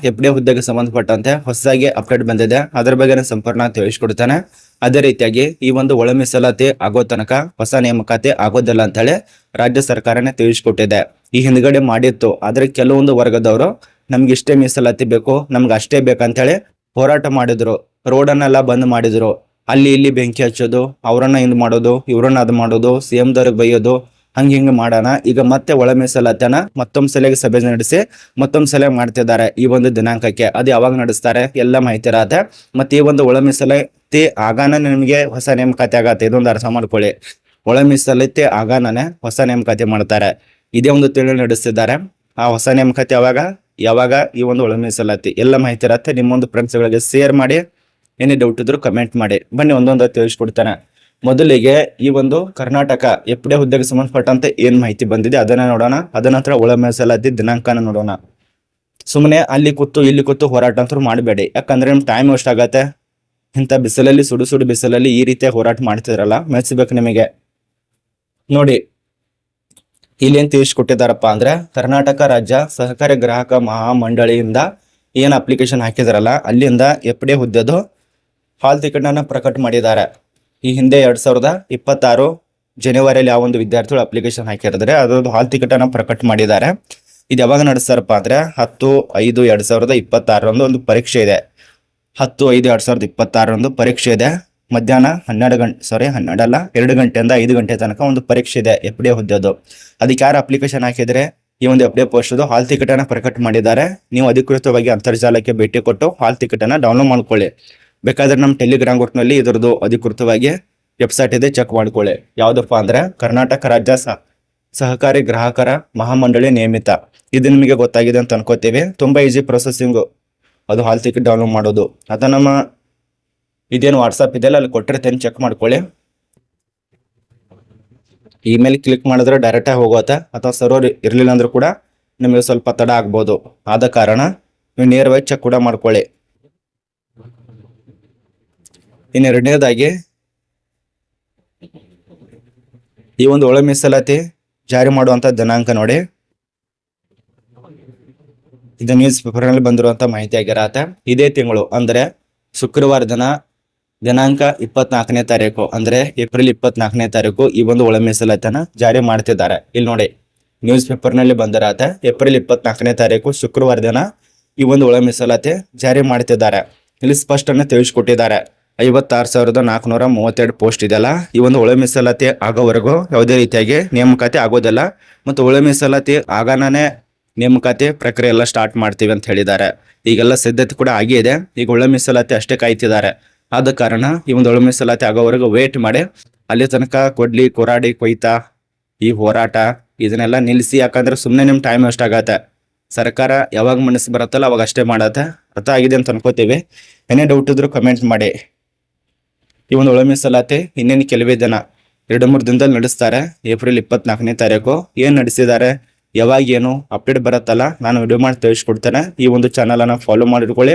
FD ಹುದ್ದೆಗೆ ಸಂಬಂಧಪಟ್ಟಂತೆ ಹೊಸದಾಗಿ ಅಪ್ಡೇಟ್ ಬಂದಿದೆ. ಅದರ ಬಗ್ಗೆ ಸಂಪೂರ್ಣ ತಿಳಿಸ್ಕೊಡ್ತಾನೆ. ಅದೇ ರೀತಿಯಾಗಿ ಈ ಒಂದು ಒಳ ಮೀಸಲಾತಿ ಆಗೋ ತನಕ ಹೊಸ ನೇಮಕಾತಿ ಆಗೋದಿಲ್ಲ ಅಂತ ಹೇಳಿ ರಾಜ್ಯ ಸರ್ಕಾರನೇ ತಿಳಿಸ್ಕೊಟ್ಟಿದೆ. ಈ ಹಿಂದ್ಗಡೆ ಮಾಡಿತ್ತು, ಆದ್ರೆ ಕೆಲವೊಂದು ವರ್ಗದವರು ನಮ್ಗೆ ಇಷ್ಟೇ ಮೀಸಲಾತಿ ಬೇಕು, ನಮ್ಗೆ ಅಷ್ಟೇ ಬೇಕಂತ ಹೇಳಿ ಹೋರಾಟ ಮಾಡಿದ್ರು. ರೋಡನ್ನೆಲ್ಲ ಬಂದ್ ಮಾಡಿದ್ರು. ಅಲ್ಲಿ ಇಲ್ಲಿ ಬೆಂಕಿ ಹಚ್ಚೋದು, ಅವರನ್ನ ಹಿಂದ್ ಮಾಡೋದು, ಇವ್ರನ್ನ ಅದ್ ಮಾಡೋದು, ಸಿಎಂ ದವ್ರಿಗೆ ಬೈಯೋದು, ಹಿಂಗ ಮಾಡೋಣ. ಈಗ ಮತ್ತೆ ಒಳ ಮೀಸಲಾತಿಯನ್ನ ಮತ್ತೊಂದ್ ಸಲಗೆ ಸಭೆ ನಡೆಸಿ ಮತ್ತೊಂದ್ ಸಲ ಮಾಡ್ತಿದ್ದಾರೆ ಈ ಒಂದು ದಿನಾಂಕಕ್ಕೆ. ಅದು ಯಾವಾಗ ನಡೆಸ್ತಾರೆ ಎಲ್ಲ ಮಾಹಿತಿ ಇರತ್ತೆ. ಮತ್ತೆ ಈ ಒಂದು ಒಳ ಮೀಸಲಾತಿ ಆಗಾನ ನಿಮಗೆ ಹೊಸ ನೇಮಕಾತಿ ಆಗತ್ತೆ. ಇದೊಂದು ಅರ್ಥ ಮಾಡ್ಕೊಳ್ಳಿ. ಒಳ ಮೀಸಲಾತಿ ಆಗಾನೇ ಹೊಸ ನೇಮಕಾತಿ ಮಾಡ್ತಾರೆ. ಇದೇ ಒಂದು ತಿಳಿ ನಡೆಸ್ತಿದ್ದಾರೆ. ಆ ಹೊಸ ನೇಮಕಾತಿ ಯಾವಾಗ ಈ ಒಂದು ಒಳ ಮೀಸಲಾತಿ ಎಲ್ಲ ಮಾಹಿತಿ ಇರತ್ತೆ. ನಿಮ್ಮೊಂದು ಫ್ರೆಂಡ್ಸ್ಗಳಿಗೆ ಶೇರ್ ಮಾಡಿ. ಏನೇ ಡೌಟ್ ಇದ್ರು ಕಮೆಂಟ್ ಮಾಡಿ. ಬನ್ನಿ ಒಂದೊಂದು ತಿಳಿಸ್ಕೊಡ್ತಾನೆ. ಮೊದಲಿಗೆ ಈ ಒಂದು ಕರ್ನಾಟಕ ಎಫ್ಡಿ ಹುದ್ದೆಗೆ ಸಂಬಂಧಪಟ್ಟಂತೆ ಏನ್ ಮಾಹಿತಿ ಬಂದಿದೆ ಅದನ್ನ ನೋಡೋಣ. ಅದ ನಂತರ ಒಳ ಮೀಸಲಾತಿ ದಿನಾಂಕನ ನೋಡೋಣ. ಸುಮ್ಮನೆ ಅಲ್ಲಿ ಕೂತು ಇಲ್ಲಿ ಕೂತು ಹೋರಾಟ ಅಂತೂ ಮಾಡಬೇಡಿ. ಯಾಕಂದ್ರೆ ನಿಮ್ ಟೈಮ್ ವೇಸ್ಟ್ ಆಗತ್ತೆ. ಇಂಥ ಬಿಸಿಲಲ್ಲಿ ಸುಡು ಬಿಸಿಲಲ್ಲಿ ಈ ರೀತಿಯ ಹೋರಾಟ ಮಾಡ್ತಿದ್ರಲ್ಲ, ಮೆಚ್ಚಬೇಕು ನಿಮಗೆ. ನೋಡಿ ಇಲ್ಲಿ ಏನ್ ತಿಳಿಸ್ಕೊಟ್ಟಿದಾರಪ್ಪ ಅಂದ್ರೆ, ಕರ್ನಾಟಕ ರಾಜ್ಯ ಸಹಕಾರಿ ಗ್ರಾಹಕ ಮಹಾಮಂಡಳಿಯಿಂದ ಏನ್ ಅಪ್ಲಿಕೇಶನ್ ಹಾಕಿದಾರಲ್ಲ, ಅಲ್ಲಿಂದ ಎಫ್ಡಿ ಹುದ್ದೆದು ಹಾಲ್ ಟಿಕೆಟ್ ಅನ್ನ ಪ್ರಕಟ ಮಾಡಿದ್ದಾರೆ. ಈ ಹಿಂದೆ 2026 ಜನವರಿಯಲ್ಲಿ ಯಾವ ಒಂದು ವಿದ್ಯಾರ್ಥಿಗಳು ಅಪ್ಲಿಕೇಶನ್ ಹಾಕಿರಿದ್ರೆ ಅದರದ್ದು ಹಾಲ್ ಟಿಕೆಟ್ ಅನ್ನ ಪ್ರಕಟ ಮಾಡಿದ್ದಾರೆ. ಇದು ಯಾವಾಗ ನಡೆಸ್ತಾರಪ್ಪ ಅಂದ್ರೆ 10/5/2026 ಒಂದು ಪರೀಕ್ಷೆ ಇದೆ. 10/5/2026 ಪರೀಕ್ಷೆ ಇದೆ. ಮಧ್ಯಾಹ್ನ 12 ಗಂಟೆಯಿಂದ 5 ಗಂಟೆ ತನಕ ಒಂದು ಪರೀಕ್ಷೆ ಇದೆ ಎಫ್ಡಿ ಹುದ್ದೆದು. ಅದಕ್ಕೆ ಯಾರು ಅಪ್ಲಿಕೇಶನ್ ಹಾಕಿದ್ರೆ ಈ ಒಂದು ಎಫ್ಡಿ ಪೋಸ್ಟ್ ಹಾಲ್ ಟಿಕೆಟ್ ಅನ್ನ ಪ್ರಕಟ ಮಾಡಿದ್ದಾರೆ. ನೀವು ಅಧಿಕೃತವಾಗಿ ಅಂತರ್ಜಾಲಕ್ಕೆ ಭೇಟಿ ಕೊಟ್ಟು ಹಾಲ್ ಟಿಕೆಟ್ ಅನ್ನ ಡೌನ್ಲೋಡ್ ಮಾಡ್ಕೊಳ್ಳಿ. ಬೇಕಾದ್ರೆ ನಮ್ಮ ಟೆಲಿಗ್ರಾಮ್ ಗ್ರೂಪ್ ನಲ್ಲಿ ಇದರದ್ದು ಅಧಿಕೃತವಾಗಿ ವೆಬ್ಸೈಟ್ ಇದೆ, ಚೆಕ್ ಮಾಡ್ಕೊಳ್ಳಿ. ಯಾವ್ದಪ್ಪ ಅಂದ್ರೆ ಕರ್ನಾಟಕ ರಾಜ್ಯ ಸಹಕಾರಿ ಗ್ರಾಹಕರ ಮಹಾಮಂಡಳಿ ನೇಮಿತ. ಇದು ನಿಮಗೆ ಗೊತ್ತಾಗಿದೆ ಅಂತ ಅನ್ಕೋತೀವಿ. ತುಂಬಾ ಈಸಿ ಪ್ರೊಸೆಸಿಂಗ್ ಅದು ಹಾಲ್ ಟಿಕೆಟ್ ಡೌನ್ಲೋಡ್ ಮಾಡೋದು. ಅದ ನಮ್ಮ ಇದೇನು ವಾಟ್ಸಪ್ ಇದೆಯಲ್ಲ ಅಲ್ಲಿ ಕೊಟ್ಟಿರ್ತೇನೆ, ಚೆಕ್ ಮಾಡ್ಕೊಳ್ಳಿ. ಇಮೇಲ್ ಕ್ಲಿಕ್ ಮಾಡಿದ್ರೆ ಡೈರೆಕ್ಟ್ ಆಗಿ ಹೋಗುತ್ತೆ. ಅಥವಾ ಸರ್ವರ್ ಇರ್ಲಿಲ್ಲ ಅಂದ್ರೂ ಕೂಡ ನಿಮಗೆ ಸ್ವಲ್ಪ ತಡ ಆಗ್ಬೋದು. ಆದ ಕಾರಣ ನೀವು ನೇರವಾಗಿ ಚೆಕ್ ಕೂಡ ಮಾಡ್ಕೊಳ್ಳಿ. ಇನ್ನು ಎರಡನೇದಾಗಿ ಈ ಒಂದು ಒಳ ಮೀಸಲಾತಿ ಜಾರಿ ಮಾಡುವಂತ ದಿನಾಂಕ ನೋಡಿ. ಇದು ನ್ಯೂಸ್ ಪೇಪರ್ ನಲ್ಲಿ ಬಂದಿರುವಂತ ಮಾಹಿತಿ ಆಗಿರತ್ತೆ. ಇದೇ ತಿಂಗಳು ಅಂದ್ರೆ ಶುಕ್ರವಾರ ದಿನಾಂಕ 24ನೇ ತಾರೀಕು ಅಂದ್ರೆ ಏಪ್ರಿಲ್ 24ನೇ ತಾರೀಕು ಈ ಒಂದು ಒಳ ಮೀಸಲಾತಿಯನ್ನ ಜಾರಿ ಮಾಡ್ತಿದ್ದಾರೆ. ಇಲ್ಲಿ ನೋಡಿ ನ್ಯೂಸ್ ಪೇಪರ್ ನಲ್ಲಿ ಬಂದಿರತ್ತೆ. ಏಪ್ರಿಲ್ 24ನೇ ತಾರೀಕು ಶುಕ್ರವಾರ ದಿನ ಈ ಒಂದು ಒಳ ಮೀಸಲಾತಿ ಜಾರಿ ಮಾಡ್ತಿದ್ದಾರೆ. ಇಲ್ಲಿ ಸ್ಪಷ್ಟನೆ ತಿಳಿಸ್ಕೊಟ್ಟಿದ್ದಾರೆ. 56,432 ಪೋಸ್ಟ್ ಇದೆಯಲ್ಲ, ಈ ಒಂದು ಒಳ ಮೀಸಲಾತಿ ಆಗೋವರೆಗೂ ಯಾವುದೇ ರೀತಿಯಾಗಿ ನೇಮಕಾತಿ ಆಗೋದಿಲ್ಲ. ಮತ್ತು ಒಳ ಮೀಸಲಾತಿ ಆಗಾನೇ ನೇಮಕಾತಿ ಪ್ರಕ್ರಿಯೆ ಎಲ್ಲ ಸ್ಟಾರ್ಟ್ ಮಾಡ್ತೀವಿ ಅಂತ ಹೇಳಿದ್ದಾರೆ. ಈಗೆಲ್ಲ ಸಿದ್ಧತೆ ಕೂಡ ಆಗಿದೆ. ಈಗ ಒಳ ಮೀಸಲಾತಿ ಅಷ್ಟೇ ಕಾಯ್ತಿದ್ದಾರೆ. ಆದ ಕಾರಣ ಈ ಒಂದು ಒಳ ಮೀಸಲಾತಿ ಆಗೋವರೆಗೂ ವೇಟ್ ಮಾಡಿ. ಅಲ್ಲಿ ತನಕ ಕೊಡ್ಲಿ ಕೊರಾಡಿ ಕೊಯ್ತಾ ಈ ಹೋರಾಟ ಇದನ್ನೆಲ್ಲ ನಿಲ್ಲಿಸಿ. ಯಾಕಂದ್ರೆ ಸುಮ್ಮನೆ ನಿಮ್ ಟೈಮ್ ವೇಸ್ಟ್ ಆಗತ್ತೆ. ಸರ್ಕಾರ ಯಾವಾಗ ಮನಸ್ಸು ಬರುತ್ತಲ್ಲ ಅವಾಗ ಅಷ್ಟೇ ಮಾಡತ್ತೆ. ಅರ್ಥ ಆಗಿದೆ ಅಂತ ಅನ್ಕೋತೀವಿ. ಏನೇ ಡೌಟ್ ಇದ್ರು ಕಮೆಂಟ್ ಮಾಡಿ. ಈ ಒಂದು ಒಳ ಮೀಸಲಾತಿ ಇನ್ನೇನು ಕೆಲವೇ ದಿನ 2-3 ದಿನದಲ್ಲಿ ನಡೆಸ್ತಾರೆ. ಏಪ್ರಿಲ್ 24ನೇ ತಾರೀಕು ಏನ್ ನಡೆಸಿದ್ದಾರೆ, ಯಾವಾಗ ಏನು ಅಪ್ಡೇಟ್ ಬರುತ್ತಲ್ಲ ನಾನು ವಿಡಿಯೋ ಮಾಡಿ ತಿಳಿಸ್ಕೊಡ್ತೇನೆ. ಈ ಒಂದು ಚಾನಲ್ ಅನ್ನ ಫಾಲೋ ಮಾಡಿಟ್ಕೊಳ್ಳಿ.